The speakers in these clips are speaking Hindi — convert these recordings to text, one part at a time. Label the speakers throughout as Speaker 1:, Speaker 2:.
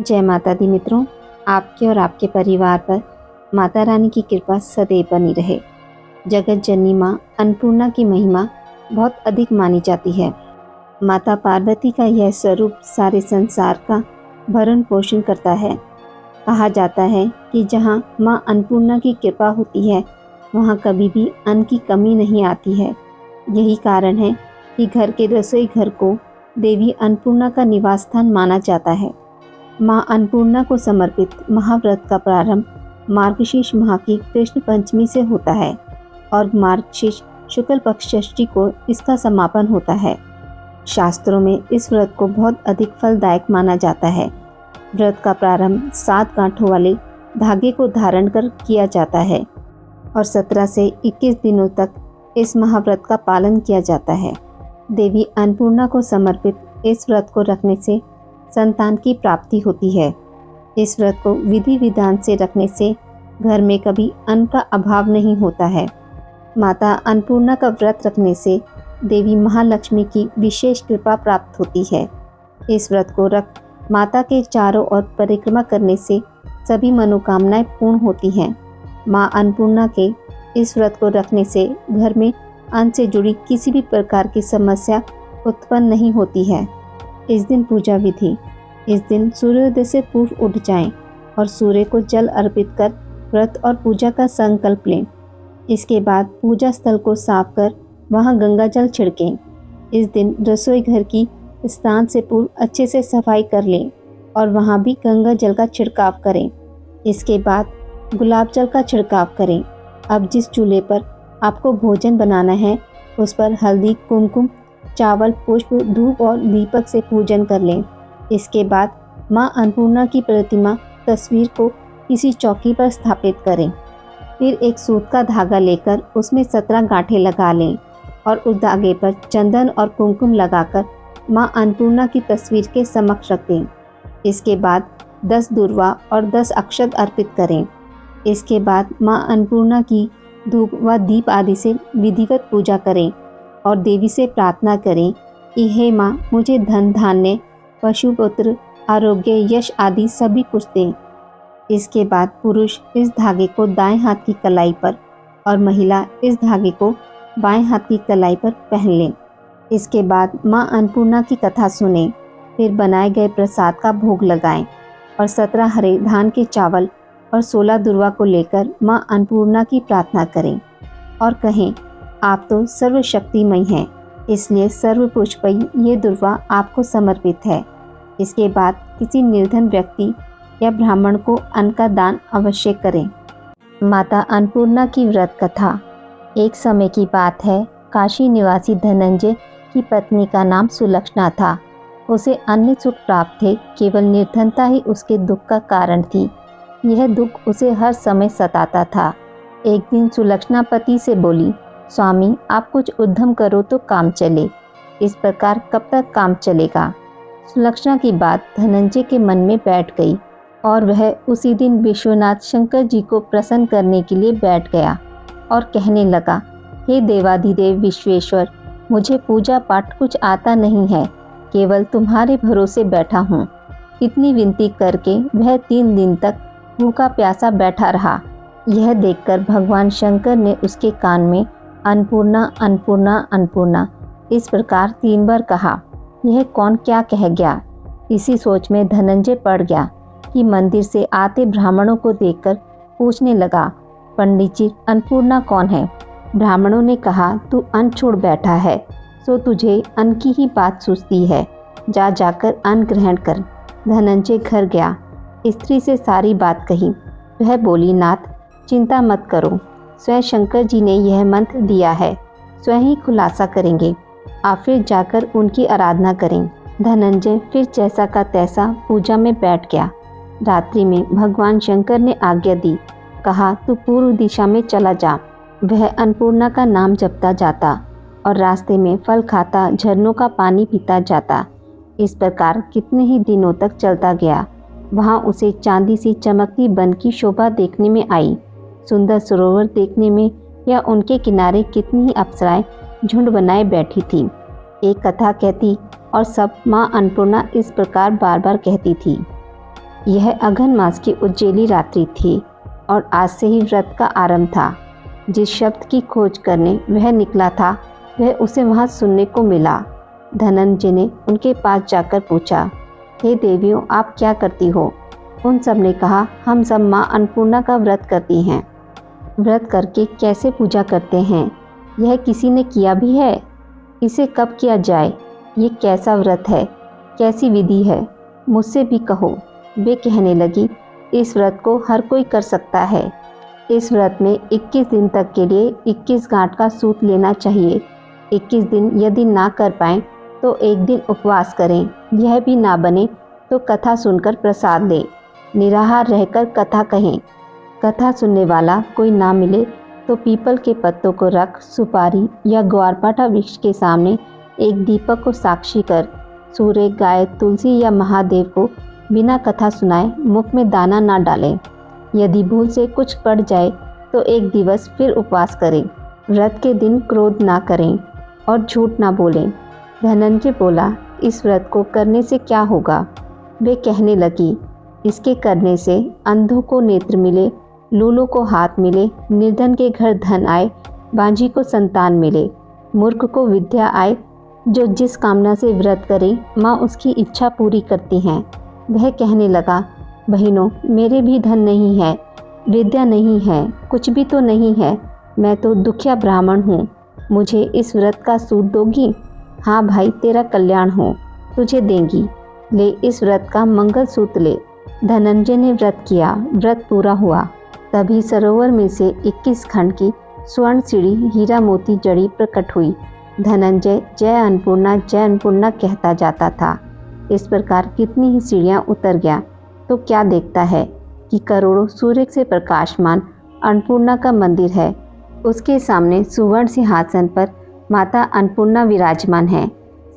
Speaker 1: जय माता दी मित्रों, आपके और आपके परिवार पर माता रानी की कृपा सदैव बनी रहे। जगत जननी माँ अन्नपूर्णा की महिमा बहुत अधिक मानी जाती है। माता पार्वती का यह स्वरूप सारे संसार का भरण पोषण करता है। कहा जाता है कि जहाँ माँ अन्नपूर्णा की कृपा होती है वहाँ कभी भी अन्न की कमी नहीं आती है। यही कारण है कि घर के रसोई घर को देवी अन्नपूर्णा का निवास स्थान माना जाता है। माँ अन्नपूर्णा को समर्पित महाव्रत का प्रारंभ मार्गशीर्ष माह की कृष्ण पंचमी से होता है और मार्गशीर्ष शुक्ल पक्ष षष्ठी को इसका समापन होता है। शास्त्रों में इस व्रत को बहुत अधिक फलदायक माना जाता है। व्रत का प्रारंभ 7 गांठों वाले धागे को धारण कर किया जाता है और 17 से 21 दिनों तक इस महाव्रत का पालन किया जाता है। देवी अन्नपूर्णा को समर्पित इस व्रत को रखने से संतान की प्राप्ति होती है। इस व्रत को विधि विधान से रखने से घर में कभी अन्न का अभाव नहीं होता है। माता अन्नपूर्णा का व्रत रखने से देवी महालक्ष्मी की विशेष कृपा प्राप्त होती है। इस व्रत को रख माता के चारों ओर परिक्रमा करने से सभी मनोकामनाएं पूर्ण होती हैं। माँ अन्नपूर्णा के इस व्रत को रखने से घर में अन्न से जुड़ी किसी भी प्रकार की समस्या उत्पन्न नहीं होती है। इस दिन पूजा विधि: इस दिन सूर्योदय से पूर्व उठ जाएं और सूर्य को जल अर्पित कर व्रत और पूजा का संकल्प लें। इसके बाद पूजा स्थल को साफ कर वहां गंगा जल छिड़कें। इस दिन रसोई घर की स्नान से पूर्व अच्छे से सफाई कर लें और वहां भी गंगा जल का छिड़काव करें। इसके बाद गुलाब जल का छिड़काव करें। अब जिस चूल्हे पर आपको भोजन बनाना है उस पर हल्दी, कुमकुम, चावल, पुष्प, धूप और दीपक से पूजन कर लें। इसके बाद माँ अन्नपूर्णा की प्रतिमा तस्वीर को किसी चौकी पर स्थापित करें। फिर एक सूत का धागा लेकर उसमें 17 गांठें लगा लें और उस धागे पर चंदन और कुमकुम लगाकर माँ अन्नपूर्णा की तस्वीर के समक्ष रख दें। इसके बाद 10 दूर्वा और 10 अक्षत अर्पित करें। इसके बाद माँ अन्नपूर्णा की धूप व दीप आदि से विधिवत पूजा करें और देवी से प्रार्थना करें कि हे माँ, मुझे धन, धान्य, पशु, पुत्र, आरोग्य, यश आदि सभी कुछ दें। इसके बाद पुरुष इस धागे को दाएं हाथ की कलाई पर और महिला इस धागे को बाएं हाथ की कलाई पर पहन लें। इसके बाद माँ अन्नपूर्णा की कथा सुनें। फिर बनाए गए प्रसाद का भोग लगाएं और 17 हरे धान के चावल और 16 दुर्वा को लेकर माँ अन्नपूर्णा की प्रार्थना करें और कहें, आप तो सर्वशक्तिमयी हैं, इसलिए सर्वपुष्पयी ये दुर्वा आपको समर्पित है। इसके बाद किसी निर्धन व्यक्ति या ब्राह्मण को अन्न का दान अवश्य करें। माता अन्नपूर्णा की व्रत कथा। एक समय की बात है, काशी निवासी धनंजय की पत्नी का नाम सुलक्षणा था। उसे अन्य सुख प्राप्त थे, केवल निर्धनता ही उसके दुख का कारण थी। यह दुख उसे हर समय सताता था। एक दिन सुलक्षणा पति से बोली, स्वामी, आप कुछ उद्यम करो तो काम चले। इस प्रकार कब तक काम चलेगा? सुलक्षणा की बात धनंजय के मन में बैठ गई और वह उसी दिन विश्वनाथ शंकर जी को प्रसन्न करने के लिए बैठ गया और कहने लगा, हे देवाधिदेव विश्वेश्वर, मुझे पूजा पाठ कुछ आता नहीं है, केवल तुम्हारे भरोसे बैठा हूँ। इतनी विनती करके वह 3 दिन तक भूखा प्यासा बैठा रहा। यह देखकर भगवान शंकर ने उसके कान में अन्नपूर्णा, अन्नपूर्णा, अन्नपूर्णा इस प्रकार 3 बार कहा। यह कौन क्या कह गया? इसी सोच में धनंजय पड़ गया कि मंदिर से आते ब्राह्मणों को देखकर पूछने लगा, पंडित जी, अन्नपूर्णा कौन है? ब्राह्मणों ने कहा, तू अन्न छोड़ बैठा है, सो तुझे अन्न की ही बात सूझती है। जाकर अन्न ग्रहण कर। धनंजय घर गया, स्त्री से सारी बात कही। वह बोली, नाथ, चिंता मत करो, स्वयं शंकर जी ने यह मंत्र दिया है, स्वयं ही खुलासा करेंगे। आप फिर जाकर उनकी आराधना करें। धनंजय फिर जैसा का तैसा पूजा में बैठ गया। रात्रि में भगवान शंकर ने आज्ञा दी, कहा, तू पूर्व दिशा में चला जा। वह अन्नपूर्णा का नाम जपता जाता और रास्ते में फल खाता, झरनों का पानी पीता जाता। इस प्रकार कितने ही दिनों तक चलता गया। वहाँ उसे चांदी सी चमकती वन की शोभा देखने में आई, सुंदर सरोवर देखने में या उनके किनारे कितनी ही अप्सराएं झुंड बनाए बैठी थी। एक कथा कहती और सब माँ अन्नपूर्णा इस प्रकार बार बार कहती थी। यह अघन मास की उज्जैली रात्रि थी और आज से ही व्रत का आरंभ था। जिस शब्द की खोज करने वह निकला था वह उसे वहाँ सुनने को मिला। धनंजय ने उनके पास जाकर पूछा, हे देवियों, आप क्या करती हो? उन सब ने कहा, हम सब माँ अन्नपूर्णा का व्रत करती हैं। व्रत करके कैसे पूजा करते हैं? यह किसी ने किया भी है? इसे कब किया जाए? ये कैसा व्रत है? कैसी विधि है? मुझसे भी कहो। वे कहने लगी, इस व्रत को हर कोई कर सकता है। इस व्रत में 21 दिन तक के लिए 21 गांठ का सूत लेना चाहिए। 21 दिन यदि ना कर पाएँ तो एक दिन उपवास करें। यह भी ना बने तो कथा सुनकर प्रसाद लें। निराहार रहकर कथा कहें। कथा सुनने वाला कोई ना मिले तो पीपल के पत्तों को रख सुपारी या ग्वारपाठा वृक्ष के सामने एक दीपक को साक्षी कर सूर्य, गाय, तुलसी या महादेव को बिना कथा सुनाए मुख में दाना ना डालें। यदि भूल से कुछ पड़ जाए तो एक दिवस फिर उपवास करें। व्रत के दिन क्रोध ना करें और झूठ ना बोलें। धनंजय बोला, इस व्रत को करने से क्या होगा? वे कहने लगी, इसके करने से अंधों को नेत्र मिले, लूलों को हाथ मिले, निर्धन के घर धन आए, बांझी को संतान मिले, मूर्ख को विद्या आए। जो जिस कामना से व्रत करे माँ उसकी इच्छा पूरी करती हैं। वह कहने लगा, बहनों, मेरे भी धन नहीं है, विद्या नहीं है, कुछ भी तो नहीं है। मैं तो दुखिया ब्राह्मण हूँ। मुझे इस व्रत का सूत दोगी? हाँ भाई, तेरा कल्याण हो, तुझे देंगी। ले इस व्रत का मंगल सूत्र ले। धनंजय ने व्रत किया। व्रत पूरा हुआ। तभी सरोवर में से 21 खंड की स्वर्ण सीढ़ी हीरा मोती जड़ी प्रकट हुई। धनंजय जय अन्नपूर्णा कहता जाता था। इस प्रकार कितनी ही सीढ़ियाँ उतर गया तो क्या देखता है कि करोड़ों सूर्य से प्रकाशमान अन्नपूर्णा का मंदिर है। उसके सामने सुवर्ण सिंहासन पर माता अन्नपूर्णा विराजमान है।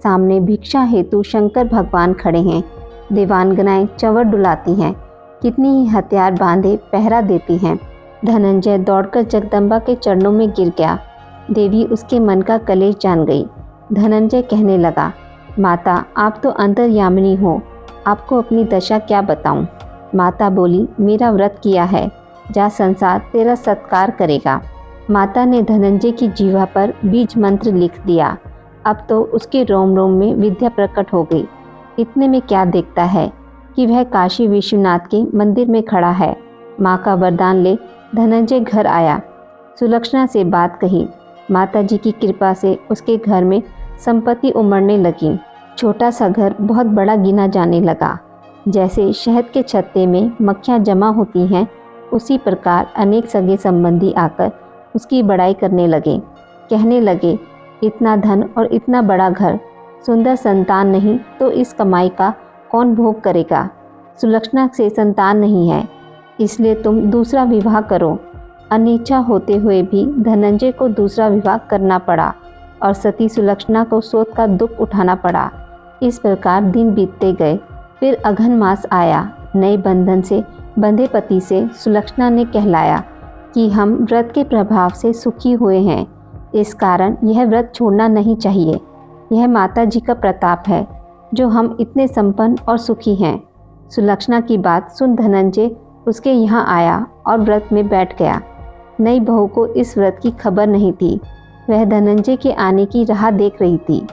Speaker 1: सामने भिक्षा हेतु शंकर भगवान खड़े हैं। देवांगनाएं चंवर डुलाती हैं। कितनी ही हथियार बांधे पहरा देती हैं। धनंजय दौड़कर जगदम्बा के चरणों में गिर गया। देवी उसके मन का कलेश जान गई। धनंजय कहने लगा, माता, आप तो अंतर्यामिनी हो, आपको अपनी दशा क्या बताऊं? माता बोली, मेरा व्रत किया है, जा, संसार तेरा सत्कार करेगा। माता ने धनंजय की जीवा पर बीज मंत्र लिख दिया। अब तो उसके रोम रोम में विद्या प्रकट हो गई। इतने में क्या देखता है कि वह काशी विश्वनाथ के मंदिर में खड़ा है। माँ का वरदान ले धनंजय घर आया। सुलक्षणा से बात कही। माता जी की कृपा से उसके घर में संपत्ति उमड़ने लगी। छोटा सा घर बहुत बड़ा गिना जाने लगा। जैसे शहद के छत्ते में मक्खियाँ जमा होती हैं, उसी प्रकार अनेक सगे संबंधी आकर उसकी बड़ाई करने लगे। कहने लगे, इतना धन और इतना बड़ा घर, सुंदर संतान नहीं तो इस कमाई का कौन भोग करेगा? सुलक्षणा से संतान नहीं है, इसलिए तुम दूसरा विवाह करो। अनिच्छा होते हुए भी धनंजय को दूसरा विवाह करना पड़ा और सती सुलक्षणा को शोक का दुख उठाना पड़ा। इस प्रकार दिन बीतते गए। फिर अघन मास आया। नए बंधन से बंधे पति से सुलक्षणा ने कहलाया कि हम व्रत के प्रभाव से सुखी हुए हैं, इस कारण यह व्रत छोड़ना नहीं चाहिए। यह माता जी का प्रताप है जो हम इतने संपन्न और सुखी हैं। सुलक्षणा की बात सुन धनंजय उसके यहाँ आया और व्रत में बैठ गया। नई बहू को इस व्रत की खबर नहीं थी। वह धनंजय के आने की राह देख रही थी।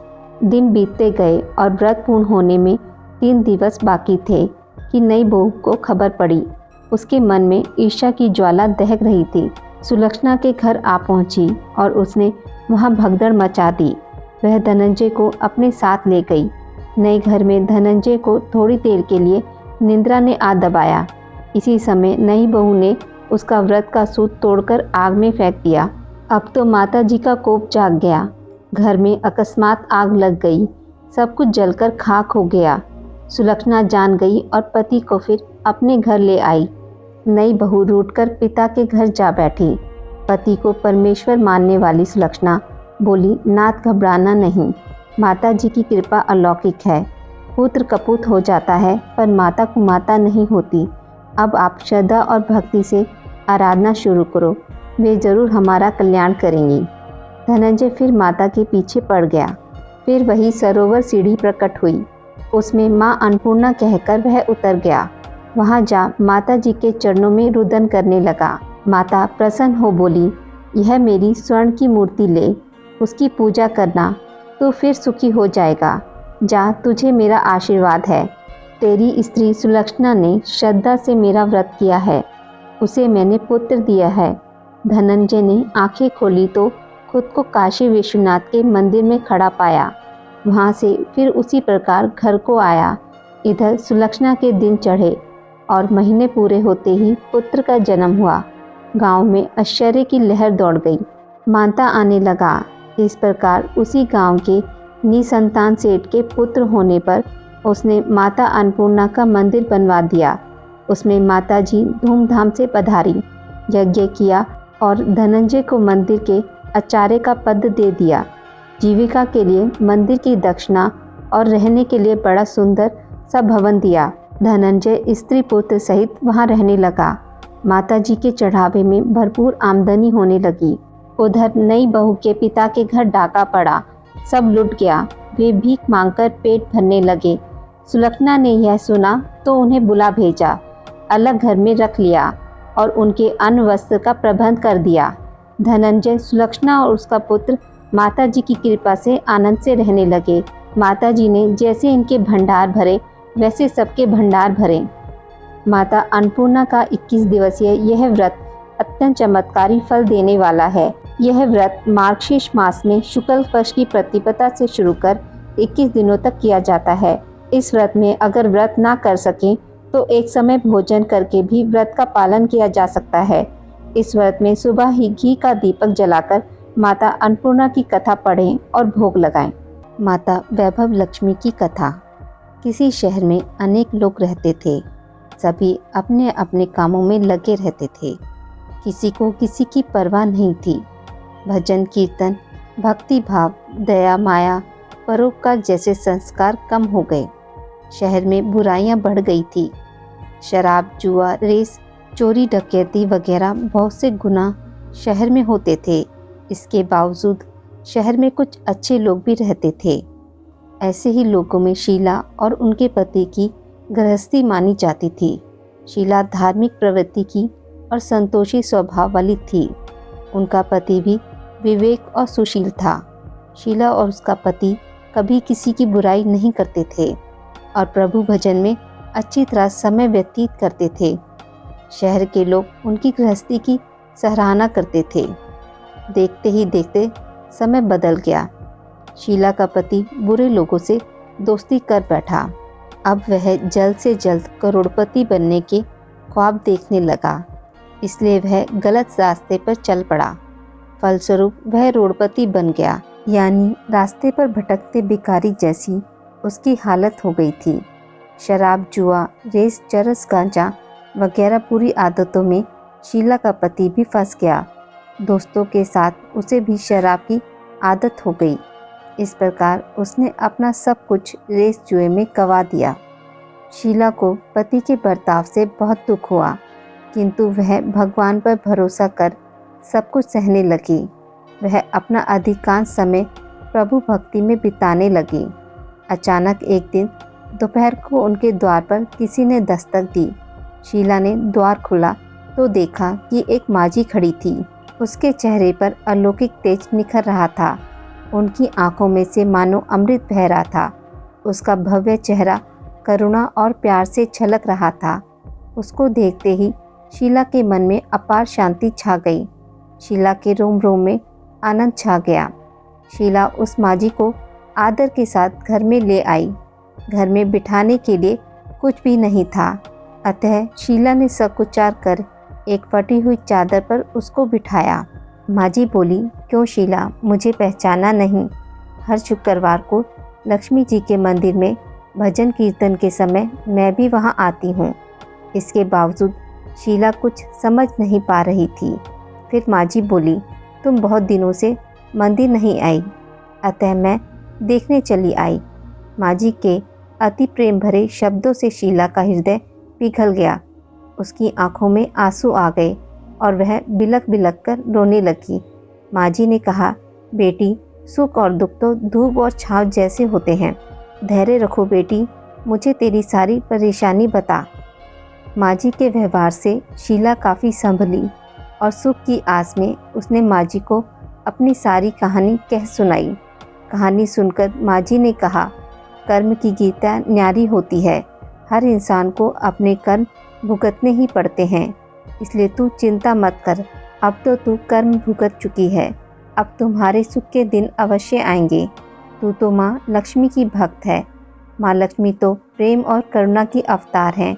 Speaker 1: दिन बीतते गए और व्रत पूर्ण होने में 3 दिवस बाकी थे कि नई बहू को खबर पड़ी। उसके मन में ईर्ष्या की ज्वाला दहक रही थी। सुलक्षणा के घर आ पहुंची और उसने वहां भगदड़ मचा दी। वह धनंजय को अपने साथ ले गई। नए घर में धनंजय को थोड़ी देर के लिए निद्रा ने आ दबाया। इसी समय नई बहू ने उसका व्रत का सूत तोड़कर आग में फेंक दिया। अब तो माता जी का कोप जाग गया। घर में अकस्मात आग लग गई। सब कुछ जलकर खाक हो गया। सुलक्षणा जान गई और पति को फिर अपने घर ले आई। नई बहू रूठकर पिता के घर जा बैठी। पति को परमेश्वर मानने वाली सुलक्षणा बोली, नाथ, घबराना नहीं, माता जी की कृपा अलौकिक है। पुत्र कपूत हो जाता है पर माता कुमाता नहीं होती। अब आप श्रद्धा और भक्ति से आराधना शुरू करो, वे जरूर हमारा कल्याण करेंगी। धनंजय फिर माता के पीछे पड़ गया। फिर वही सरोवर सीढ़ी प्रकट हुई। उसमें माँ अन्नपूर्णा कहकर वह उतर गया। वहाँ जा माता जी के चरणों में रुदन करने लगा। माता प्रसन्न हो बोली, यह मेरी स्वर्ण की मूर्ति ले, उसकी पूजा करना तो फिर सुखी हो जाएगा। जा, तुझे मेरा आशीर्वाद है। तेरी स्त्री सुलक्षणा ने श्रद्धा से मेरा व्रत किया है, उसे मैंने पुत्र दिया है। धनंजय ने आंखें खोली तो खुद को काशी विश्वनाथ के मंदिर में खड़ा पाया। वहाँ से फिर उसी प्रकार घर को आया। इधर सुलक्षणा के दिन चढ़े और महीने पूरे होते ही पुत्र का जन्म हुआ। गांव में आश्चर्य की लहर दौड़ गई। मानता आने लगा। इस प्रकार उसी गांव के निसंतान सेठ के पुत्र होने पर उसने माता अन्नपूर्णा का मंदिर बनवा दिया। उसमें माता जी धूमधाम से पधारी, यज्ञ किया और धनंजय को मंदिर के आचार्य का पद दे दिया। जीविका के लिए मंदिर की दक्षिणा और रहने के लिए बड़ा सुंदर सा भवन दिया। धनंजय स्त्री पुत्र सहित वहां रहने लगा। माता जी के चढ़ावे में भरपूर आमदनी होने लगी। उधर नई बहू के पिता के घर डाका पड़ा, सब लुट गया। वे भीख मांगकर पेट भरने लगे। सुलक्षणा ने यह सुना तो उन्हें बुला भेजा, अलग घर में रख लिया और उनके अन्न वस्त्र का प्रबंध कर दिया। धनंजय, सुलक्षणा और उसका पुत्र माता जी की कृपा से आनंद से रहने लगे। माता जी ने जैसे इनके भंडार भरे वैसे सबके भंडार भरे। माता अन्नपूर्णा का 21 दिवसीय यह व्रत अत्यंत चमत्कारी फल देने वाला है। यह व्रत मार्गशीर्ष मास में शुक्ल पक्ष की प्रतिपदा से शुरू कर 21 दिनों तक किया जाता है। इस व्रत में अगर व्रत ना कर सकें तो एक समय भोजन करके भी व्रत का पालन किया जा सकता है। इस व्रत में सुबह ही घी का दीपक जलाकर माता अन्नपूर्णा की कथा पढ़ें और भोग लगाएं। माता वैभव लक्ष्मी की कथा। किसी शहर में अनेक लोग रहते थे। सभी अपने अपने कामों में लगे रहते थे। किसी को किसी की परवाह नहीं थी। भजन कीर्तन, भक्ति भाव, दया माया, परोपकार जैसे संस्कार कम हो गए। शहर में बुराइयां बढ़ गई थी। शराब, जुआ, रेस, चोरी डकैती वगैरह बहुत से गुनाह शहर में होते थे। इसके बावजूद शहर में कुछ अच्छे लोग भी रहते थे। ऐसे ही लोगों में शीला और उनके पति की गृहस्थी मानी जाती थी। शीला धार्मिक प्रवृत्ति की और संतोषी स्वभाव वाली थी। उनका पति भी विवेक और सुशील था। शीला और उसका पति कभी किसी की बुराई नहीं करते थे और प्रभु भजन में अच्छी तरह समय व्यतीत करते थे। शहर के लोग उनकी गृहस्थी की सराहना करते थे। देखते ही देखते समय बदल गया। शीला का पति बुरे लोगों से दोस्ती कर बैठा। अब वह जल्द से जल्द करोड़पति बनने के ख्वाब देखने लगा, इसलिए वह गलत रास्ते पर चल पड़ा। फलस्वरूप वह रोड़पति बन गया, यानी रास्ते पर भटकते भिखारी जैसी उसकी हालत हो गई थी। शराब, जुआ, रेस, चरस, गांजा वगैरह बुरी आदतों में शीला का पति भी फंस गया। दोस्तों के साथ उसे भी शराब की आदत हो गई। इस प्रकार उसने अपना सब कुछ रेस जुए में गंवा दिया। शीला को पति के बर्ताव से बहुत दुख हुआ, किंतु वह भगवान पर भरोसा कर सब कुछ सहने लगी। वह अपना अधिकांश समय प्रभु भक्ति में बिताने लगी। अचानक एक दिन दोपहर को उनके द्वार पर किसी ने दस्तक दी। शीला ने द्वार खोला तो देखा कि एक माजी खड़ी थी। उसके चेहरे पर अलौकिक तेज निखर रहा था। उनकी आंखों में से मानो अमृत बह रहा था। उसका भव्य चेहरा करुणा और प्यार से छलक रहा था। उसको देखते ही शीला के मन में अपार शांति छा गई। शीला के रोम रोम में आनंद छा गया। शीला उस माजी को आदर के साथ घर में ले आई। घर में बिठाने के लिए कुछ भी नहीं था, अतः शीला ने सकुचार कर एक फटी हुई चादर पर उसको बिठाया। माजी बोली, क्यों शीला, मुझे पहचाना नहीं? हर शुक्रवार को लक्ष्मी जी के मंदिर में भजन कीर्तन के समय मैं भी वहां आती हूँ। इसके बावजूद शीला कुछ समझ नहीं पा रही थी। फिर माजी बोली, तुम बहुत दिनों से मंदिर नहीं आई, अतः मैं देखने चली आई। माजी के अति प्रेम भरे शब्दों से शीला का हृदय पिघल गया। उसकी आंखों में आंसू आ गए और वह बिलक बिलक कर रोने लगी। माजी ने कहा, बेटी, सुख और दुख तो धूप और छाँव जैसे होते हैं। धैर्य रखो बेटी, मुझे तेरी सारी परेशानी बता। माँ जी के व्यवहार से शीला काफ़ी संभली और सुख की आस में उसने माँ जी को अपनी सारी कहानी कह सुनाई। कहानी सुनकर माँ जी ने कहा, कर्म की गीता न्यारी होती है। हर इंसान को अपने कर्म भुगतने ही पड़ते हैं, इसलिए तू चिंता मत कर। अब तो तू कर्म भुगत चुकी है, अब तुम्हारे सुख के दिन अवश्य आएंगे। तू तो माँ लक्ष्मी की भक्त है। माँ लक्ष्मी तो प्रेम और करुणा की अवतार हैं।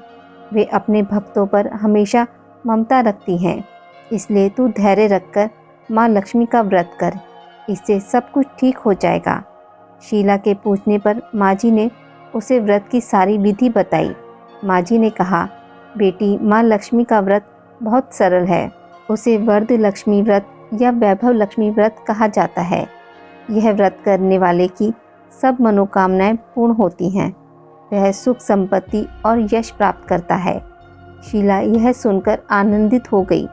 Speaker 1: वे अपने भक्तों पर हमेशा ममता रखती हैं। इसलिए तू धैर्य रखकर माँ लक्ष्मी का व्रत कर, इससे सब कुछ ठीक हो जाएगा। शीला के पूछने पर माँ जी ने उसे व्रत की सारी विधि बताई। माँ जी ने कहा, बेटी, माँ लक्ष्मी का व्रत बहुत सरल है। उसे वरद लक्ष्मी व्रत या वैभव लक्ष्मी व्रत कहा जाता है। यह व्रत करने वाले की सब मनोकामनाएं पूर्ण होती हैं। वह सुख संपत्ति और यश प्राप्त करता है। शीला यह सुनकर आनंदित हो गई।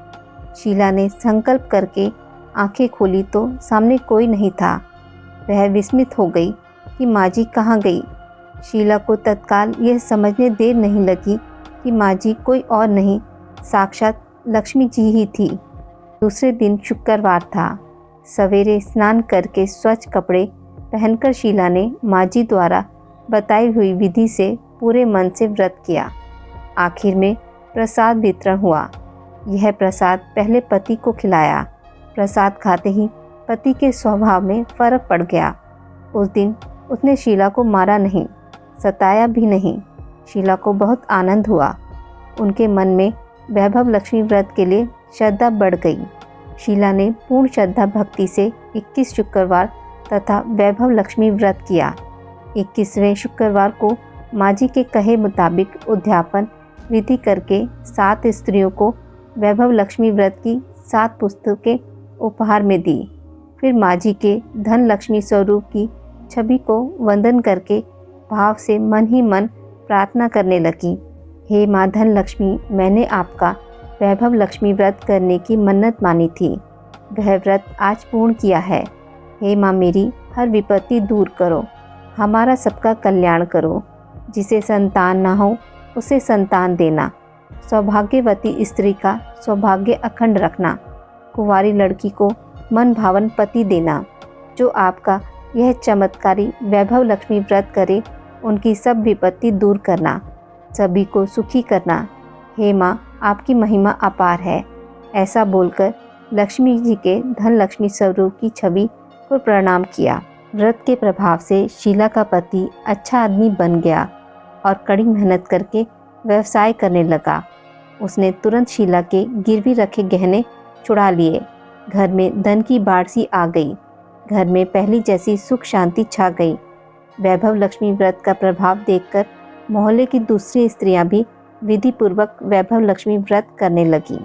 Speaker 1: शीला ने संकल्प करके आंखें खोली तो सामने कोई नहीं था। वह विस्मित हो गई कि माँ जी कहाँ गई। शीला को तत्काल यह समझने देर नहीं लगी कि माँ जी कोई और नहीं, साक्षात लक्ष्मी जी ही थी। दूसरे दिन शुक्रवार था। सवेरे स्नान करके स्वच्छ कपड़े पहनकर शीला ने माँ जी द्वारा बताई हुई विधि से पूरे मन से व्रत किया। आखिर में प्रसाद वितरण हुआ। यह प्रसाद पहले पति को खिलाया। प्रसाद खाते ही पति के स्वभाव में फर्क पड़ गया। उस दिन उसने शीला को मारा नहीं, सताया भी नहीं। शीला को बहुत आनंद हुआ। उनके मन में वैभव लक्ष्मी व्रत के लिए श्रद्धा बढ़ गई। शीला ने पूर्ण श्रद्धा भक्ति से 21 शुक्रवार तथा वैभव लक्ष्मी व्रत किया। 21वें शुक्रवार को माँ जी के कहे मुताबिक उद्यापन विधि करके 7 स्त्रियों को वैभव लक्ष्मी व्रत की 7 पुस्तकें उपहार में दी। फिर माँ जी के धन लक्ष्मी स्वरूप की छवि को वंदन करके भाव से मन ही मन प्रार्थना करने लगी। हे माँ धन लक्ष्मी, मैंने आपका वैभव लक्ष्मी व्रत करने की मन्नत मानी थी। वह व्रत आज पूर्ण किया है। हे माँ, मेरी हर विपत्ति दूर करो, हमारा सबका कल्याण करो। जिसे संतान ना हो उसे संतान देना। सौभाग्यवती स्त्री का सौभाग्य अखंड रखना। कुंवारी लड़की को मन भावन पति देना। जो आपका यह चमत्कारी वैभव लक्ष्मी व्रत करे, उनकी सब विपत्ति दूर करना, सभी को सुखी करना। हे माँ, आपकी महिमा अपार है। ऐसा बोलकर लक्ष्मी जी के धन लक्ष्मी स्वरूप की छवि को प्रणाम किया। व्रत के प्रभाव से शीला का पति अच्छा आदमी बन गया और कड़ी मेहनत करके व्यवसाय करने लगा। उसने तुरंत शीला के गिरवी रखे गहने छुड़ा लिए। घर में धन की बाढ़ सी आ गई। घर में पहली जैसी सुख शांति छा गई। वैभव लक्ष्मी व्रत का प्रभाव देखकर मोहल्ले की दूसरी स्त्रियां भी विधि पूर्वक वैभव लक्ष्मी व्रत करने लगीं।